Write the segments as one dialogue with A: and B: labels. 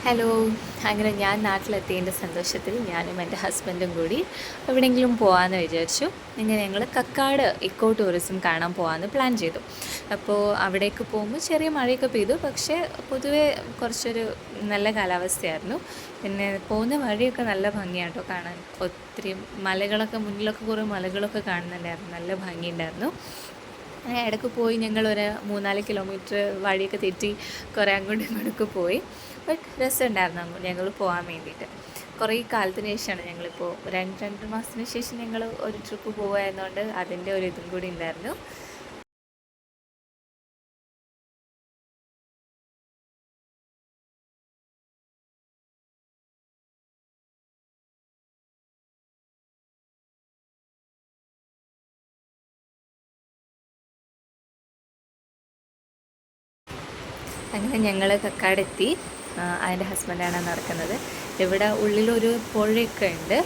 A: Hello. അങ്ങനെ ഞാൻ നാട്ടിലെത്തിയതിൻ്റെ സന്തോഷത്തിൽ ഞാനും എൻ്റെ ഹസ്ബൻഡും കൂടി എവിടെയെങ്കിലും പോകാമെന്ന് വിചാരിച്ചു. ഇങ്ങനെ ഞങ്ങൾ കക്കാട് ഇക്കോ ടൂറിസം കാണാൻ പോകാമെന്ന് പ്ലാൻ ചെയ്തു. അപ്പോൾ അവിടേക്ക് പോകുമ്പോൾ ചെറിയ മഴയൊക്കെ പെയ്തു, പക്ഷേ പൊതുവേ കുറച്ചൊരു നല്ല കാലാവസ്ഥയായിരുന്നു. പിന്നെ പോകുന്ന വഴിയൊക്കെ നല്ല ഭംഗിയാണ് കേട്ടോ കാണാൻ. ഒത്തിരി മലകളൊക്കെ, മുന്നിലൊക്കെ കുറേ മലകളൊക്കെ കാണുന്നുണ്ടായിരുന്നു, നല്ല ഭംഗിയുണ്ടായിരുന്നു. ഇടയ്ക്ക് പോയി ഞങ്ങളൊരു 3-4 കിലോമീറ്റർ വഴിയൊക്കെ തെറ്റി കുറേ അങ്ങോട്ടും ഇങ്ങോട്ടൊക്കെ പോയി. ബട്ട് രസമുണ്ടായിരുന്നു ഞങ്ങൾ പോകാൻ വേണ്ടിയിട്ട്. കുറേ കാലത്തിന് ശേഷമാണ് ഞങ്ങളിപ്പോൾ രണ്ട് മാസത്തിന് ശേഷം ഞങ്ങൾ ഒരു ട്രിപ്പ് പോകുമായിരുന്നതുകൊണ്ട് അതിൻ്റെ ഒരു ഇതും കൂടി ഉണ്ടായിരുന്നു. അങ്ങനെ ഞങ്ങൾ കക്കാടെത്തി. അതിൻ്റെ ഹസ്ബൻഡാണ് നടക്കുന്നത്. ഇവിടെ ഉള്ളിലൊരു പുഴയൊക്കെ ഉണ്ട്.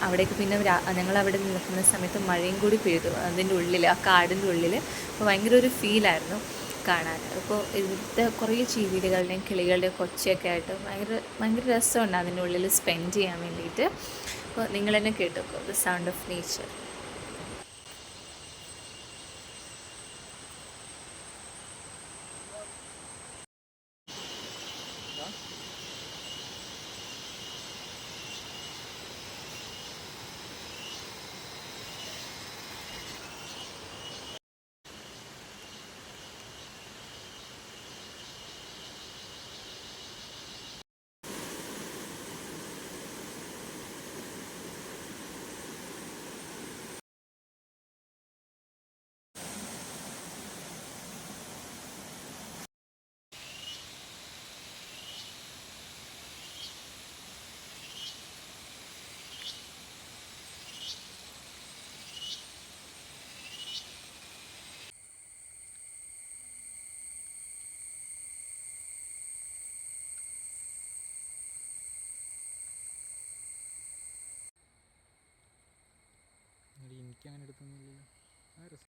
A: അവിടേക്ക് പിന്നെ ഞങ്ങളവിടെ നിൽക്കുന്ന സമയത്ത് മഴയും കൂടി പെയ്തു അതിൻ്റെ ഉള്ളിൽ, ആ കാടിൻ്റെ ഉള്ളിൽ. അപ്പോൾ ഭയങ്കര ഒരു ഫീലായിരുന്നു കാണാൻ. അപ്പോൾ ഇവിടുത്തെ കുറേ ചീവീടുകളുടെയും കിളികളുടെയും കൊച്ചയൊക്കെ ആയിട്ട് ഭയങ്കര ഭയങ്കര രസമുണ്ട് അതിൻ്റെ ഉള്ളിൽ സ്പെൻഡ് ചെയ്യാൻ വേണ്ടിയിട്ട്. അപ്പോൾ നിങ്ങൾ തന്നെ കേട്ടോ, ദ സൗണ്ട് ഓഫ് നേച്ചർ.
B: എനിക്കങ്ങനെ എടുത്തൊന്നുമില്ലല്ലോ.